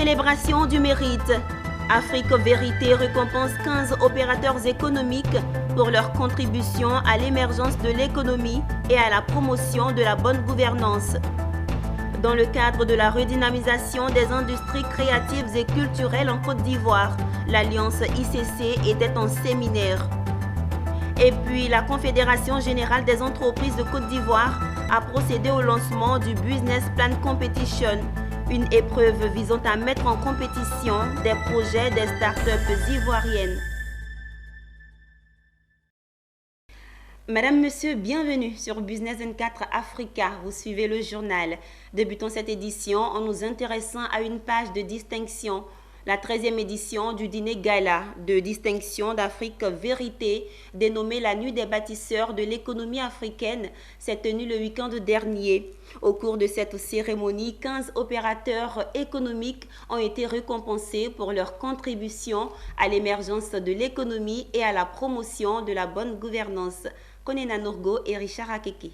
célébration du mérite. Afrique Vérité récompense 15 opérateurs économiques pour leur contribution à l'émergence de l'économie et à la promotion de la bonne gouvernance. Dans le cadre de la redynamisation des industries créatives et culturelles en Côte d'Ivoire, l'Alliance ICC était en séminaire. Et puis, la Confédération Générale des Entreprises de Côte d'Ivoire a procédé au lancement du Business Plan Competition, une épreuve visant à mettre en compétition des projets des startups ivoiriennes. Madame, Monsieur, bienvenue sur Business 24 Africa. Vous suivez le journal. Débutons cette édition en nous intéressant à une page de distinction. La 13e édition du dîner gala de distinction d'Afrique Vérité, dénommée la Nuit des bâtisseurs de l'économie africaine, s'est tenue le week-end dernier. Au cours de cette cérémonie, 15 opérateurs économiques ont été récompensés pour leur contribution à l'émergence de l'économie et à la promotion de la bonne gouvernance. Konena Nourgo et Richard Akeke.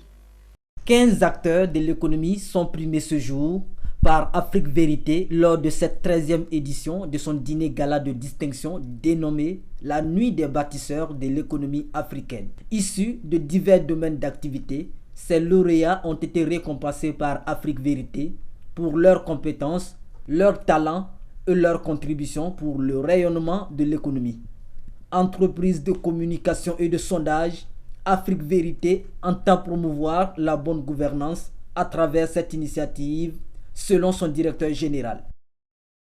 15 acteurs de l'économie sont primés ce jour par Afrique Vérité lors de cette 13e édition de son dîner gala de distinction dénommé la Nuit des bâtisseurs de l'économie africaine. Issus de divers domaines d'activité, ces lauréats ont été récompensés par Afrique Vérité pour leurs compétences, leurs talents et leurs contributions pour le rayonnement de l'économie. Entreprise de communication et de sondage, Afrique Vérité entend promouvoir la bonne gouvernance à travers cette initiative, selon son directeur général.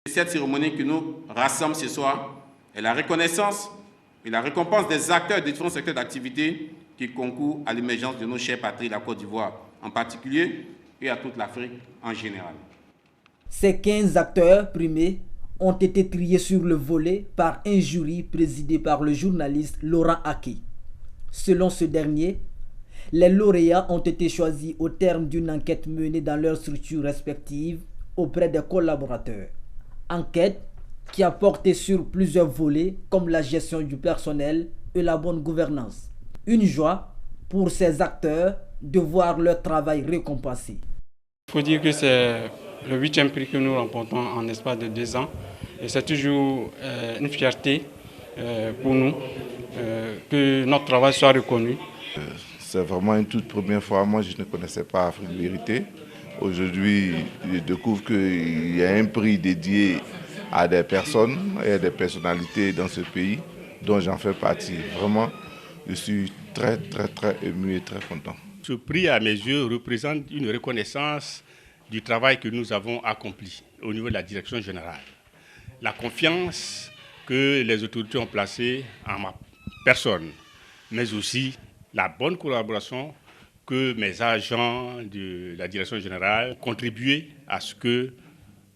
Cette cérémonie qui nous rassemble ce soir est la reconnaissance et la récompense des acteurs de différents secteurs d'activité qui concourent à l'émergence de nos chères patries, la Côte d'Ivoire en particulier, et à toute l'Afrique en général. Ces 15 acteurs primés ont été triés sur le volet par un jury présidé par le journaliste Laurent Aki. Selon ce dernier, les lauréats ont été choisis au terme d'une enquête menée dans leurs structures respectives auprès des collaborateurs. Enquête qui a porté sur plusieurs volets comme la gestion du personnel et la bonne gouvernance. Une joie pour ces acteurs de voir leur travail récompensé. Il faut dire que c'est le 8e prix que nous remportons en espace de 2 ans. Et c'est toujours une fierté pour nous que notre travail soit reconnu. C'est vraiment une toute première fois. Moi, je ne connaissais pas Afrique Vérité. Aujourd'hui, je découvre qu'il y a un prix dédié à des personnes et à des personnalités dans ce pays dont j'en fais partie. Vraiment, je suis très ému et très content. Ce prix, à mes yeux, représente une reconnaissance du travail que nous avons accompli au niveau de la direction générale. La confiance que les autorités ont placée en ma personne, mais aussi la bonne collaboration que mes agents de la direction générale ont contribué à ce que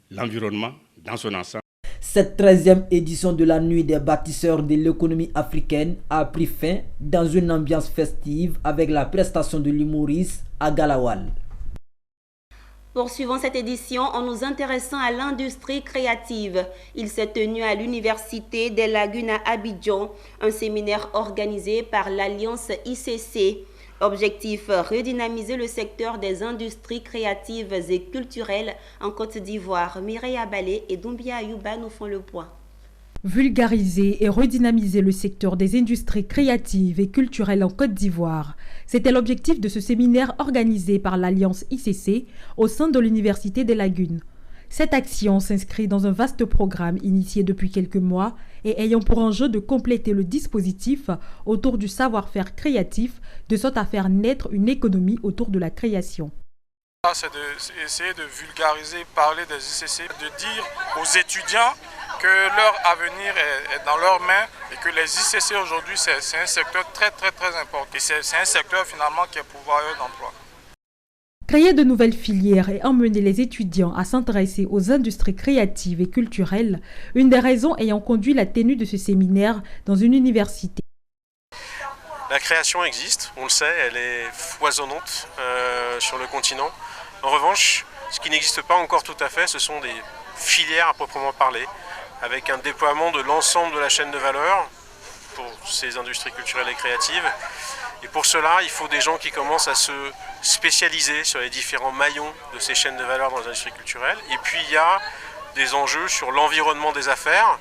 l'environnement, dans son ensemble. Cette 13e édition de la Nuit des bâtisseurs de l'économie africaine a pris fin dans une ambiance festive avec la prestation de l'humoriste Agalawal. Poursuivons cette édition en nous intéressant à l'industrie créative. Il s'est tenu à l'Université des Lagunes à Abidjan, un séminaire organisé par l'Alliance ICC. Objectif, redynamiser le secteur des industries créatives et culturelles en Côte d'Ivoire. Mireille Abalé et Doumbia Ayouba nous font le point. Vulgariser et redynamiser le secteur des industries créatives et culturelles en Côte d'Ivoire. C'était l'objectif de ce séminaire organisé par l'Alliance ICC au sein de l'Université des Lagunes. Cette action s'inscrit dans un vaste programme initié depuis quelques mois et ayant pour enjeu de compléter le dispositif autour du savoir-faire créatif, de sorte à faire naître une économie autour de la création. C'est d'essayer de vulgariser, parler des ICC, de dire aux étudiants que leur avenir est dans leurs mains et que les ICC aujourd'hui, c'est un secteur très important. Et c'est un secteur finalement qui est pourvoyeur d'emploi. Créer de nouvelles filières et emmener les étudiants à s'intéresser aux industries créatives et culturelles, une des raisons ayant conduit la tenue de ce séminaire dans une université. La création existe, on le sait, elle est foisonnante sur le continent. En revanche, ce qui n'existe pas encore tout à fait, ce sont des filières à proprement parler, avec un déploiement de l'ensemble de la chaîne de valeur pour ces industries culturelles et créatives. Et pour cela, il faut des gens qui commencent à se spécialiser sur les différents maillons de ces chaînes de valeur dans les industries culturelles. Et puis il y a des enjeux sur l'environnement des affaires.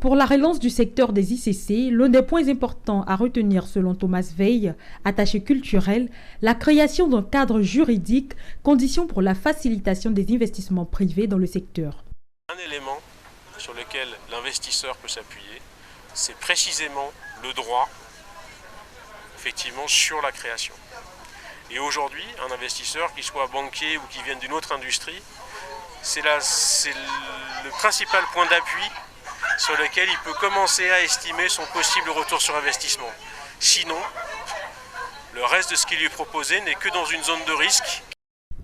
Pour la relance du secteur des ICC, l'un des points importants à retenir selon Thomas Veil, attaché culturel, la création d'un cadre juridique, condition pour la facilitation des investissements privés dans le secteur. Un élément sur lequel l'investisseur peut s'appuyer, c'est précisément le droit, effectivement, sur la création. Et aujourd'hui, un investisseur, qui soit banquier ou qui vienne d'une autre industrie, c'est le principal point d'appui sur lequel il peut commencer à estimer son possible retour sur investissement. Sinon, le reste de ce qui lui est proposé n'est que dans une zone de risque.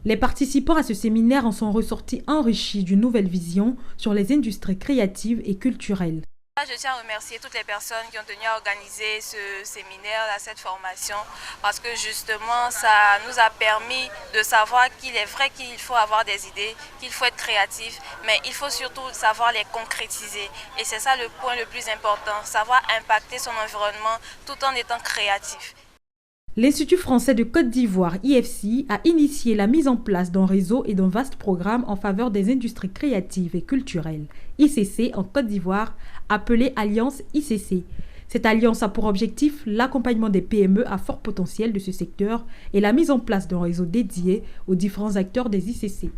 Les participants à ce séminaire en sont ressortis enrichis d'une nouvelle vision sur les industries créatives et culturelles. Je tiens à remercier toutes les personnes qui ont tenu à organiser ce séminaire, cette formation, parce que justement ça nous a permis de savoir qu'il est vrai qu'il faut avoir des idées, qu'il faut être créatif, mais il faut surtout savoir les concrétiser. Et c'est ça le point le plus important, savoir impacter son environnement tout en étant créatif. L'Institut français de Côte d'Ivoire, IFC, a initié la mise en place d'un réseau et d'un vaste programme en faveur des industries créatives et culturelles, ICC en Côte d'Ivoire, appelé Alliance ICC. Cette alliance a pour objectif l'accompagnement des PME à fort potentiel de ce secteur et la mise en place d'un réseau dédié aux différents acteurs des ICC.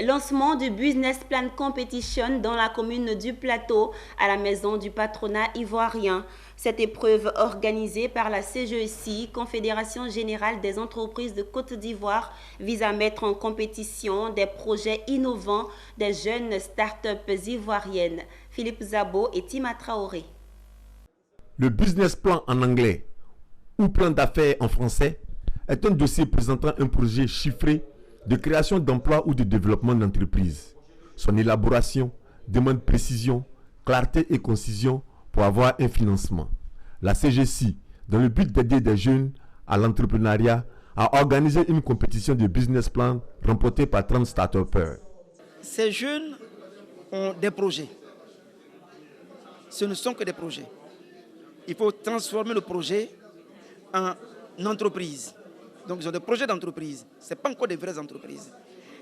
Lancement du Business Plan Competition dans la commune du Plateau à la maison du patronat ivoirien. Cette épreuve organisée par la CGECI, Confédération Générale des Entreprises de Côte d'Ivoire, vise à mettre en compétition des projets innovants des jeunes start-up ivoiriennes. Philippe Zabo et Tima Traoré. Le Business Plan en anglais ou plan d'affaires en français est un dossier présentant un projet chiffré de création d'emplois ou de développement d'entreprise. Son élaboration demande précision, clarté et concision pour avoir un financement. La CGECI, dans le but d'aider des jeunes à l'entrepreneuriat, a organisé une compétition de business plan remportée par 30 start-upers. Ces jeunes ont des projets. Ce ne sont que des projets. Il faut transformer le projet en entreprise. Donc ils ont des projets d'entreprise. Ce n'est pas encore des vraies entreprises.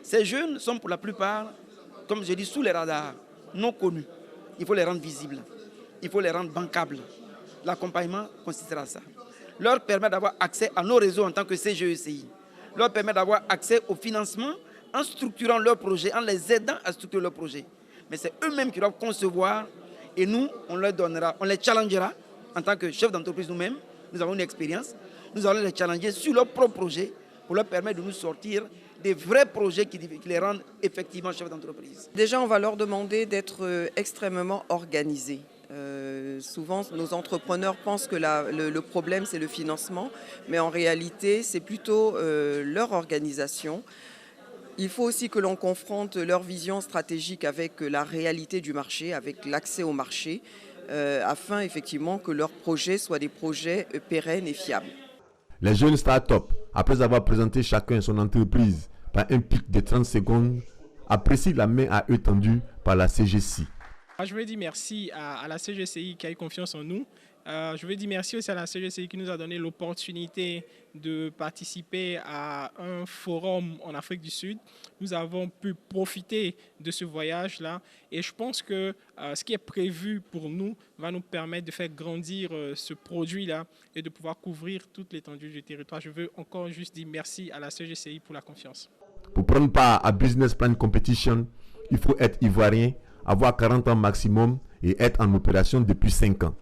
Ces jeunes sont pour la plupart, comme je dis, sous les radars, non connus. Il faut les rendre visibles. Il faut les rendre bancables. L'accompagnement consistera à ça. Leur permettre d'avoir accès à nos réseaux en tant que CGECI. Leur permettre d'avoir accès au financement en structurant leurs projets, en les aidant à structurer leurs projets. Mais c'est eux-mêmes qui doivent concevoir et nous, on leur donnera, on les challengera en tant que chef d'entreprise nous-mêmes. Nous avons une expérience. Nous allons les challenger sur leurs propres projets pour leur permettre de nous sortir des vrais projets qui les rendent effectivement chefs d'entreprise. Déjà, on va leur demander d'être extrêmement organisés. Souvent, nos entrepreneurs pensent que le problème, c'est le financement, mais en réalité, c'est plutôt leur organisation. Il faut aussi que l'on confronte leur vision stratégique avec la réalité du marché, avec l'accès au marché, afin effectivement que leurs projets soient des projets pérennes et fiables. Les jeunes start-up, après avoir présenté chacun son entreprise par un pic de 30 secondes, apprécient la main à eux tendue par la CGECI. Je veux dire merci à la CGECI qui a eu confiance en nous. Je veux dire merci aussi à la CGECI qui nous a donné l'opportunité de participer à un forum en Afrique du Sud. Nous avons pu profiter de ce voyage-là et je pense que ce qui est prévu pour nous va nous permettre de faire grandir ce produit-là et de pouvoir couvrir toute l'étendue du territoire. Je veux encore juste dire merci à la CGECI pour la confiance. Pour prendre part à Business Plan Competition, il faut être ivoirien, avoir 40 ans maximum et être en opération depuis 5 ans.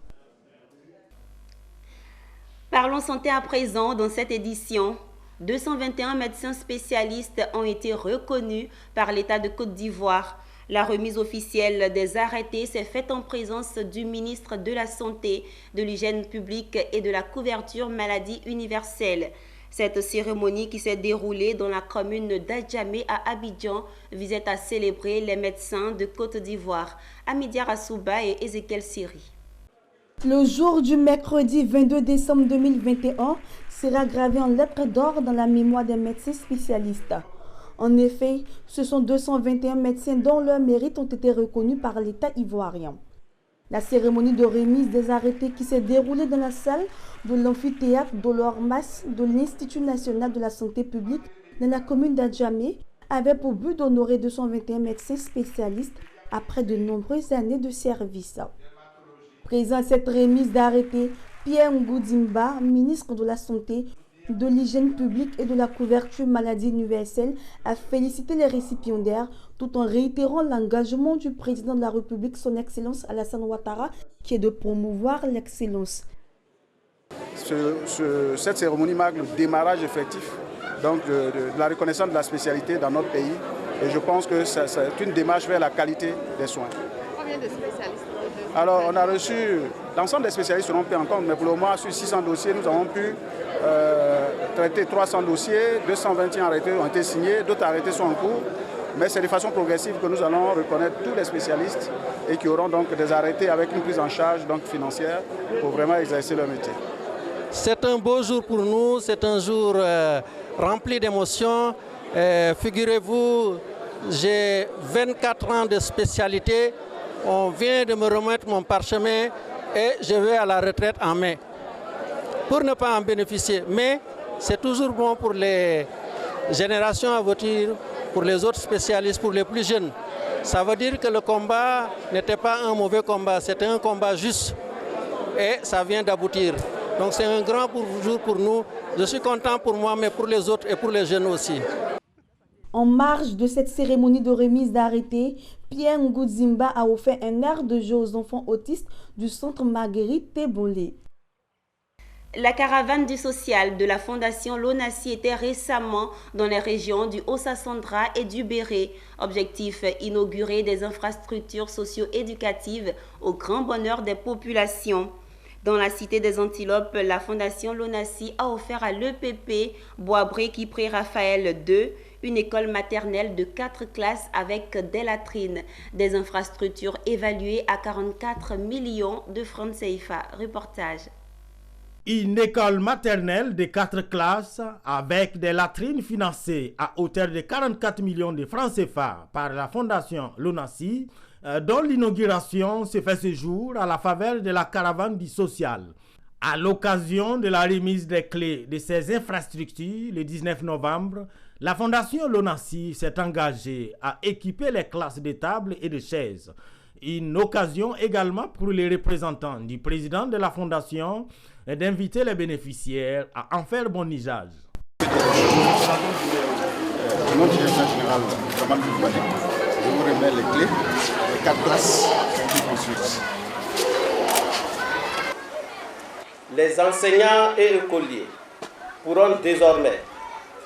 Parlons santé à présent. Dans cette édition, 221 médecins spécialistes ont été reconnus par l'État de Côte d'Ivoire. La remise officielle des arrêtés s'est faite en présence du ministre de la Santé, de l'Hygiène publique et de la couverture maladie universelle. Cette cérémonie qui s'est déroulée dans la commune d'Adjamé à Abidjan visait à célébrer les médecins de Côte d'Ivoire. Amidia Rassouba et Ezekiel Siri. Le jour du mercredi 22 décembre 2021 sera gravé en lettres d'or dans la mémoire des médecins spécialistes. En effet, ce sont 221 médecins dont leurs mérites ont été reconnus par l'État ivoirien. La cérémonie de remise des arrêtés qui s'est déroulée dans la salle de l'amphithéâtre Dolores Mas de l'Institut national de la santé publique dans la commune d'Adjamé avait pour but d'honorer 221 médecins spécialistes après de nombreuses années de service. Présent à cette remise d'arrêté, Pierre Ngoudimba, ministre de la Santé, de l'Hygiène publique et de la couverture maladie universelle, a félicité les récipiendaires tout en réitérant l'engagement du président de la République, son Excellence Alassane Ouattara, qui est de promouvoir l'excellence. Cette cérémonie marque le démarrage effectif donc de la reconnaissance de la spécialité dans notre pays et je pense que c'est une démarche vers la qualité des soins. Combien de spécialistes? Alors on a reçu, l'ensemble des spécialistes seront pris en compte, mais pour le moment sur 600 dossiers nous avons pu traiter 300 dossiers, 221 arrêtés ont été signés, d'autres arrêtés sont en cours, mais c'est de façon progressive que nous allons reconnaître tous les spécialistes et qui auront donc des arrêtés avec une prise en charge donc financière pour vraiment exercer leur métier. C'est un beau jour pour nous, c'est un jour rempli d'émotions. Figurez-vous, j'ai 24 ans de spécialité, on vient de me remettre mon parchemin et je vais à la retraite en mai. Pour ne pas en bénéficier, mais c'est toujours bon pour les générations à venir, pour les autres spécialistes, pour les plus jeunes. Ça veut dire que le combat n'était pas un mauvais combat, c'était un combat juste et ça vient d'aboutir. Donc c'est un grand jour pour nous. Je suis content pour moi, mais pour les autres et pour les jeunes aussi. En marge de cette cérémonie de remise d'arrêté, Pierre Ngoudimba a offert un aire de jeu aux enfants autistes du centre Marguerite Tébolé. La caravane du social de la Fondation Lonassi était récemment dans les régions du Haut-Sassandra et du Béré. Objectif, inaugurer des infrastructures socio-éducatives au grand bonheur des populations. Dans la cité des Antilopes, la Fondation Lonassi a offert à l'EPP Boisbré-Kipré-Raphaël II une école maternelle de 4 classes avec des latrines, des infrastructures évaluées à 44 millions de francs CFA. Reportage. Une école maternelle de 4 classes avec des latrines financées à hauteur de 44 millions de francs CFA par la Fondation Lonassi, dont l'inauguration se fait ce jour à la faveur de la caravane du social. À l'occasion de la remise des clés de ces infrastructures, le 19 novembre, la Fondation Lonassi s'est engagée à équiper les classes de tables et de chaises. Une occasion également pour les représentants du président de la Fondation d'inviter les bénéficiaires à en faire bon usage. Mon directeur général, je vous remets les clés, les 4 classes qui construisent. Les enseignants et écoliers pourront désormais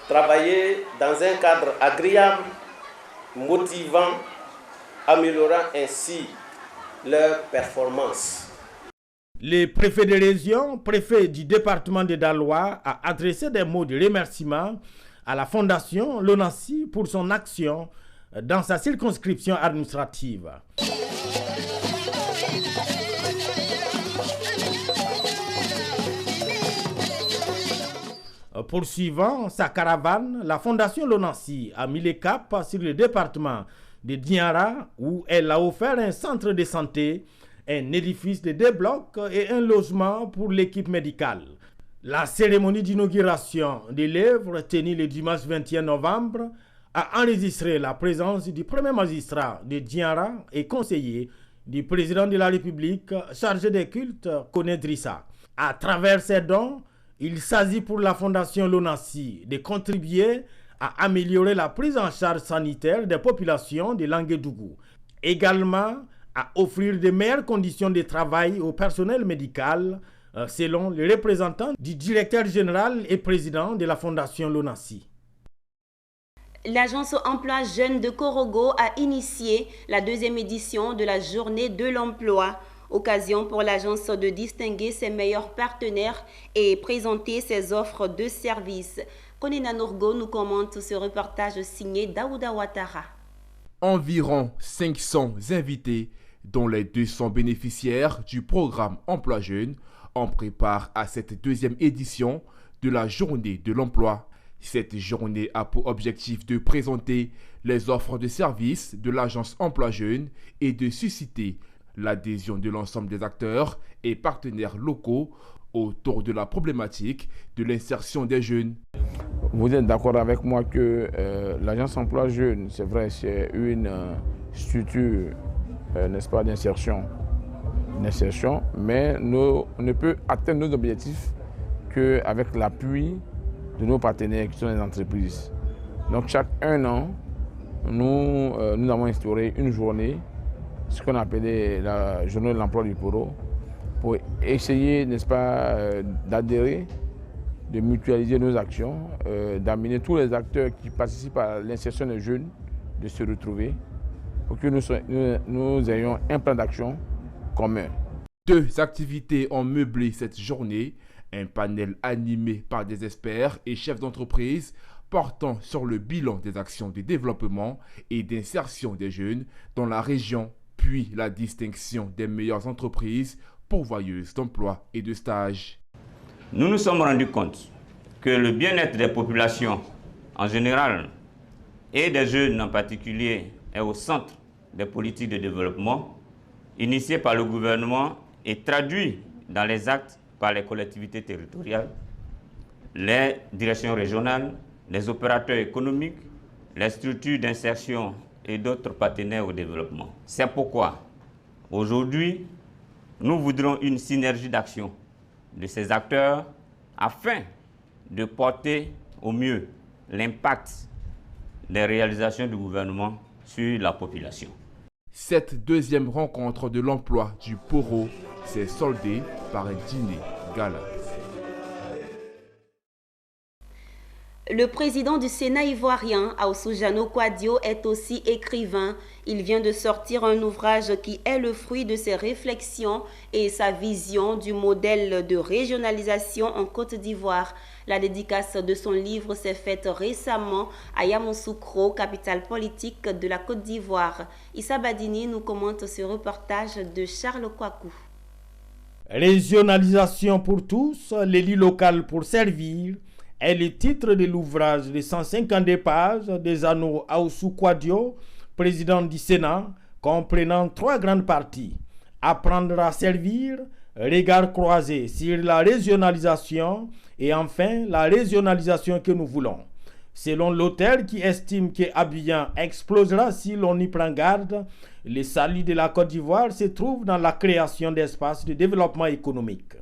travailler dans un cadre agréable, motivant, améliorant ainsi leur performance. Le préfet de région, préfet du département de Daloa, a adressé des mots de remerciement à la Fondation Lonassi pour son action dans sa circonscription administrative. Poursuivant sa caravane, la Fondation Lonassi a mis le cap sur le département de Diara où elle a offert un centre de santé, un édifice de 2 blocs et un logement pour l'équipe médicale. La cérémonie d'inauguration de l'œuvre tenue le dimanche 21 novembre a enregistré la présence du premier magistrat de Diara et conseiller du président de la République chargé des cultes, Koné Drissa. À travers ses dons, il s'agit pour la Fondation Lonassi de contribuer à améliorer la prise en charge sanitaire des populations de Languedougou. Également, à offrir de meilleures conditions de travail au personnel médical, selon les représentants du directeur général et président de la Fondation Lonassi. L'agence emploi jeunes de Korogo a initié la 2e édition de la journée de l'emploi. Occasion pour l'agence de distinguer ses meilleurs partenaires et présenter ses offres de services. Konena Nourgo nous commente ce reportage signé Daouda Ouattara. Environ 500 invités, dont les 200 bénéficiaires du programme Emploi Jeunes, en prépare à cette 2e édition de la journée de l'emploi. Cette journée a pour objectif de présenter les offres de services de l'agence Emploi Jeunes et de susciter l'adhésion de l'ensemble des acteurs et partenaires locaux autour de la problématique de l'insertion des jeunes. Vous êtes d'accord avec moi que l'Agence Emploi Jeunes, c'est vrai, c'est une structure, n'est-ce pas, d'insertion, mais on ne peut atteindre nos objectifs qu'avec l'appui de nos partenaires qui sont les entreprises. Donc chaque 1 an, nous avons instauré une journée, ce qu'on appelait la journée de l'emploi du Poro, pour essayer, n'est-ce pas, d'adhérer, de mutualiser nos actions, d'amener tous les acteurs qui participent à l'insertion des jeunes de se retrouver pour que nous ayons un plan d'action commun. 2 activités ont meublé cette journée, un panel animé par des experts et chefs d'entreprise portant sur le bilan des actions de développement et d'insertion des jeunes dans la région, puis la distinction des meilleures entreprises pourvoyeuses d'emploi et de stages. Nous nous sommes rendus compte que le bien-être des populations en général et des jeunes en particulier est au centre des politiques de développement initiées par le gouvernement et traduites dans les actes par les collectivités territoriales, les directions régionales, les opérateurs économiques, les structures d'insertion et d'autres partenaires au développement. C'est pourquoi, aujourd'hui, nous voudrons une synergie d'action de ces acteurs afin de porter au mieux l'impact des réalisations du gouvernement sur la population. Cette deuxième rencontre de l'emploi du Poro s'est soldée par un dîner gala. Le président du Sénat ivoirien, Aoussoujano Kouadio, est aussi écrivain. Il vient de sortir un ouvrage qui est le fruit de ses réflexions et sa vision du modèle de régionalisation en Côte d'Ivoire. La dédicace de son livre s'est faite récemment à Yamoussoukro, capitale politique de la Côte d'Ivoire. Issa Badini nous commente ce reportage de Charles Kouakou. Régionalisation pour tous, l'élu local pour servir est le titre de l'ouvrage de 150 pages des anneaux Aoussou Kouadio, président du Sénat, comprenant 3 grandes parties. Apprendre à servir, regard croisé sur la régionalisation et enfin la régionalisation que nous voulons. Selon l'auteur qui estime que Abidjan explosera si l'on y prend garde, le salut de la Côte d'Ivoire se trouve dans la création d'espaces de développement économique.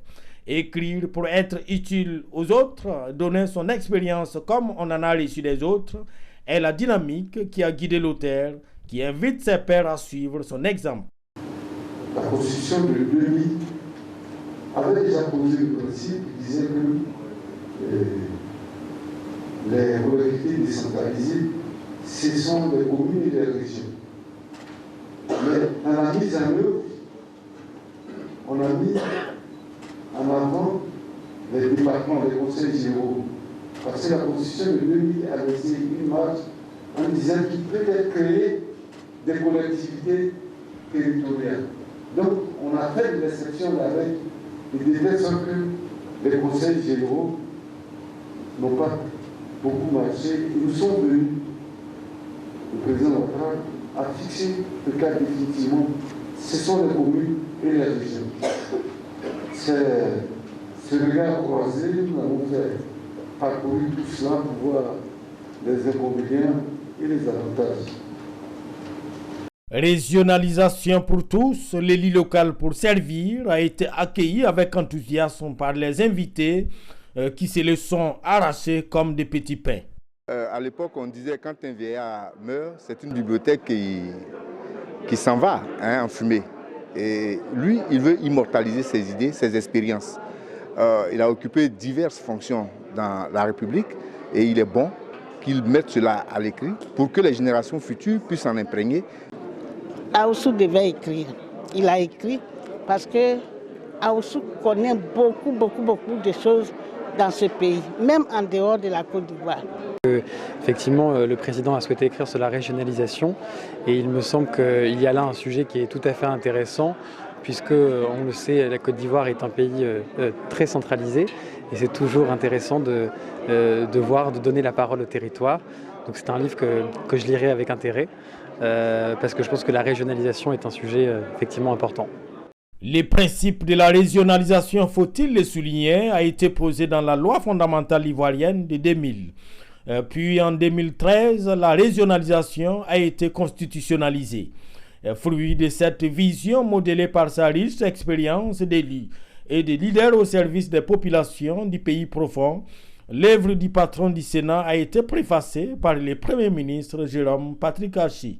Écrire pour être utile aux autres, donner son expérience comme on en a reçu des autres, est la dynamique qui a guidé l'auteur, qui invite ses pairs à suivre son exemple. La Constitution de 2000 avait déjà posé le principe qui disait que les collectivités décentralisées, ce sont les communes et les régions. Mais dans la mise en œuvre, on a mis en avant les départements, les conseils généraux. Parce que la Constitution de 2000 a laissé une marge en disant qu'il peut être créé des collectivités territoriales. Donc, on a fait une exception avec l'idée que les conseils généraux n'ont pas beaucoup marché. Nous sommes venus, le président Ouattara a fixé le cas définitivement. Ce sont les communes et les régions. C'est ce regard croisé, nous avons fait parcourir tout cela pour voir les inconvénients et les avantages. Régionalisation pour tous, l'élu local pour servir a été accueilli avec enthousiasme par les invités qui se le sont arrachés comme des petits pains. À l'époque, on disait quand un vieillard meurt, c'est une bibliothèque qui s'en va en fumée. Et lui, il veut immortaliser ses idées, ses expériences. Il a occupé diverses fonctions dans la République et il est bon qu'il mette cela à l'écrit pour que les générations futures puissent en imprégner. Aoussou devait écrire. Il a écrit parce que Aoussou connaît beaucoup de choses dans ce pays, même en dehors de la Côte d'Ivoire. Effectivement, le président a souhaité écrire sur la régionalisation et il me semble qu'il y a là un sujet qui est tout à fait intéressant puisque, on le sait, la Côte d'Ivoire est un pays très centralisé et c'est toujours intéressant de donner la parole au territoire. Donc c'est un livre que je lirai avec intérêt parce que je pense que la régionalisation est un sujet effectivement important. Les principes de la régionalisation, faut-il le souligner, a été posé dans la loi fondamentale ivoirienne de 2000. Puis en 2013, la régionalisation a été constitutionnalisée. Fruit de cette vision modélée par sa riche expérience d'élus et des leaders au service des populations du pays profond, l'œuvre du patron du Sénat a été préfacée par le Premier ministre Jérôme Patrick Archi.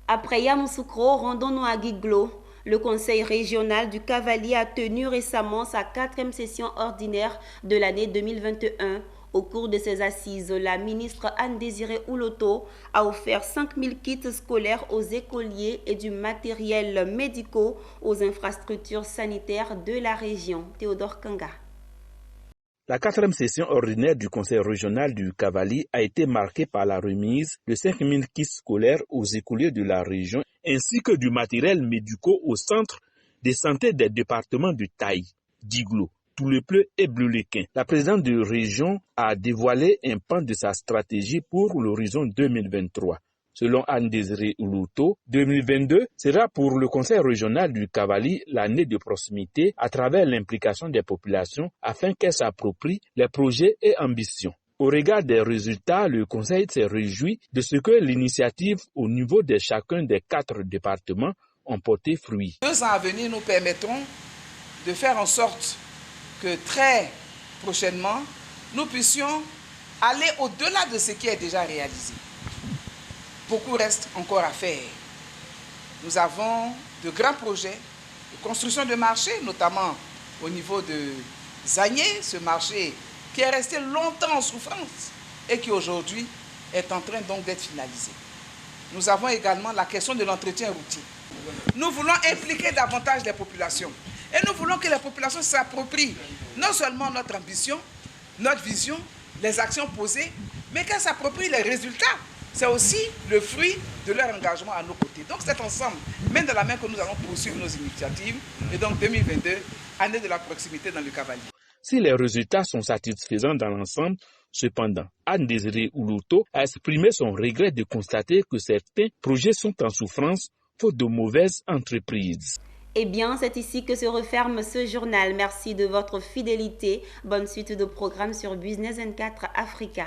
Après Yamoussoukro, rendons-nous à Guiglo. Le Conseil régional du Cavalier a tenu récemment sa 4e session ordinaire de l'année 2021. Au cours de ces assises, la ministre Anne-Désirée Ouloto a offert 5000 kits scolaires aux écoliers et du matériel médical aux infrastructures sanitaires de la région. Théodore Kanga. La 4e session ordinaire du Conseil régional du Cavalier a été marquée par la remise de 5000 kits scolaires aux écoliers de la région ainsi que du matériel médical au centre de santé des départements de Taï, d'Iglo, Toulepleu et Bleulequin. La présidente de région a dévoilé un pan de sa stratégie pour l'horizon 2023. Selon Anne-Désirée Ouloto, 2022 sera pour le Conseil régional du Cavalier l'année de proximité à travers l'implication des populations afin qu'elles s'approprient les projets et ambitions. Au regard des résultats, le Conseil s'est réjoui de ce que l'initiative au niveau de chacun des 4 départements ont porté fruit. 2 ans à venir nous permettront de faire en sorte que très prochainement, nous puissions aller au-delà de ce qui est déjà réalisé. Beaucoup reste encore à faire. Nous avons de grands projets de construction de marchés, notamment au niveau de Zagné, ce marché qui est resté longtemps en souffrance et qui aujourd'hui est en train donc d'être finalisé. Nous avons également la question de l'entretien routier. Nous voulons impliquer davantage les populations et nous voulons que les populations s'approprient non seulement notre ambition, notre vision, les actions posées, mais qu'elles s'approprient les résultats. C'est aussi le fruit de leur engagement à nos côtés. Donc c'est ensemble, main dans la main, que nous allons poursuivre nos initiatives. Et donc 2022, année de la proximité dans le Cavalier. Si les résultats sont satisfaisants dans l'ensemble, cependant, Anne-Désirée Ouloto a exprimé son regret de constater que certains projets sont en souffrance faute de mauvaises entreprises. Eh bien, c'est ici que se referme ce journal. Merci de votre fidélité. Bonne suite de programmes sur Business N4 Africa.